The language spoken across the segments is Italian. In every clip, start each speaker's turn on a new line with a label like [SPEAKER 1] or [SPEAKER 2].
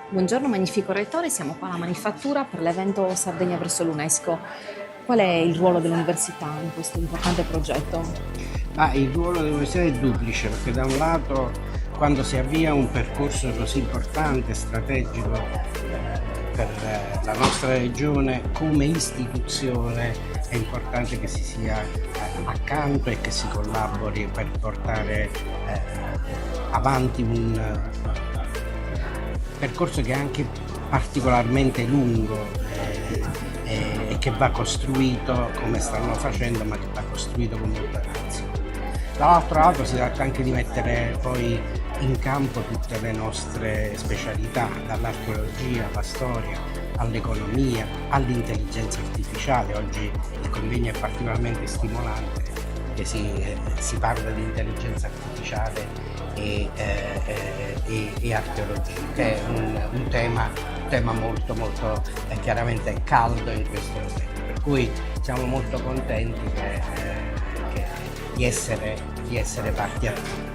[SPEAKER 1] Buongiorno Magnifico Rettore, siamo qua alla Manifattura per l'evento Sardegna verso l'UNESCO. Qual è il ruolo dell'università in questo importante progetto?
[SPEAKER 2] Il ruolo dell'università è duplice, perché da un lato, quando si avvia un percorso così importante, strategico per la nostra regione, come istituzione è importante che si sia accanto e che si collabori per portare avanti un percorso che è anche particolarmente lungo e che va costruito come stanno facendo, ma che va costruito con molta attenzione. Dall'altro lato si tratta anche di mettere poi in campo tutte le nostre specialità, dall'archeologia alla storia, all'economia, all'intelligenza artificiale. Oggi il convegno è particolarmente stimolante, che si parla di intelligenza artificiale e archeologia, che è un tema molto chiaramente caldo in questo momento, per cui siamo molto contenti di essere parti attive.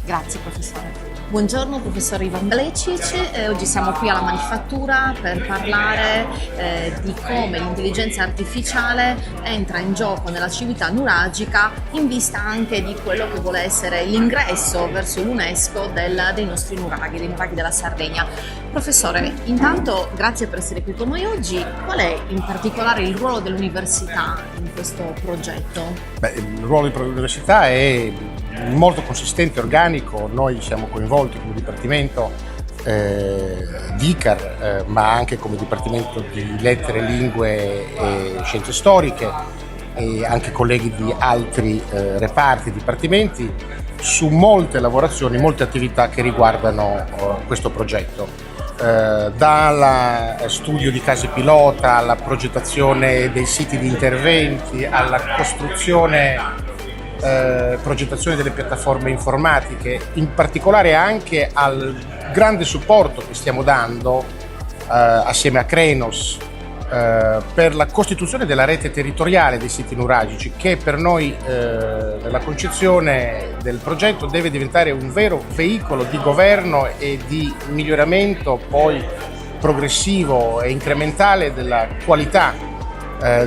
[SPEAKER 1] Grazie professore. Buongiorno professor Ivan Blecic, oggi siamo qui alla Manifattura per parlare di come l'intelligenza artificiale entra in gioco nella civiltà nuragica in vista anche di quello che vuole essere l'ingresso verso l'UNESCO dei nostri nuraghi, dei nuraghi della Sardegna. Professore, intanto grazie per essere qui con noi oggi. Qual è in particolare il ruolo dell'università in questo progetto?
[SPEAKER 3] Il ruolo dell'università è molto consistente e organico. Noi siamo coinvolti come Dipartimento di ICAR, ma anche come Dipartimento di Lettere, Lingue e Scienze Storiche, e anche colleghi di altri reparti, dipartimenti, su molte lavorazioni, molte attività che riguardano questo progetto. Dal studio di case pilota alla progettazione dei siti di interventi, alla progettazione delle piattaforme informatiche, in particolare anche al grande supporto che stiamo dando assieme a Krenos per la costituzione della rete territoriale dei siti nuragici, che per noi nella concezione del progetto deve diventare un vero veicolo di governo e di miglioramento poi progressivo e incrementale della qualità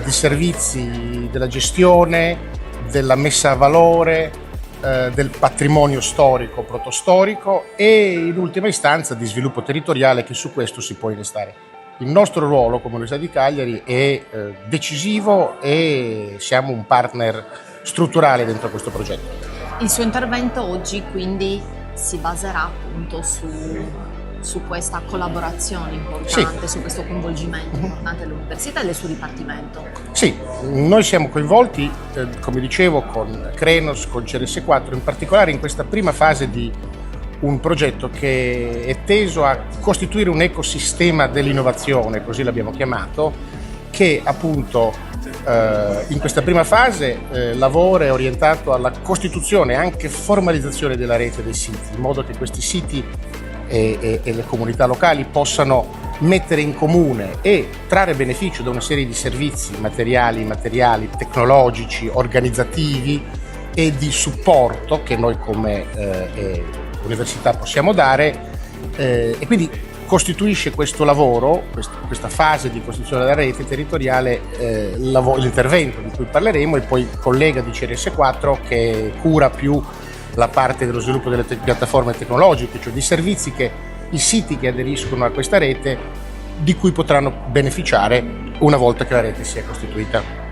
[SPEAKER 3] di servizi, della gestione, della messa a valore del patrimonio storico, protostorico, e in ultima istanza di sviluppo territoriale, che su questo si può innestare. Il nostro ruolo come Università di Cagliari è decisivo e siamo un partner strutturale dentro questo progetto.
[SPEAKER 1] Il suo intervento oggi quindi si baserà appunto su questa collaborazione importante, sì, su questo coinvolgimento importante dell'università e del suo dipartimento.
[SPEAKER 3] Sì, noi siamo coinvolti, come dicevo, con Krenos, con CRS4, in particolare in questa prima fase di un progetto che è teso a costituire un ecosistema dell'innovazione, così l'abbiamo chiamato, che appunto in questa prima fase lavora, è orientato alla costituzione e anche formalizzazione della rete dei siti, in modo che questi siti e le comunità locali possano mettere in comune e trarre beneficio da una serie di servizi materiali, tecnologici, organizzativi e di supporto che noi come università possiamo dare, e quindi costituisce questo lavoro, questa fase di costituzione della rete territoriale, l'intervento di cui parleremo, e poi il collega di CRS4 che cura più la parte dello sviluppo delle piattaforme tecnologiche, cioè di servizi che i siti che aderiscono a questa rete di cui potranno beneficiare una volta che la rete sia costituita.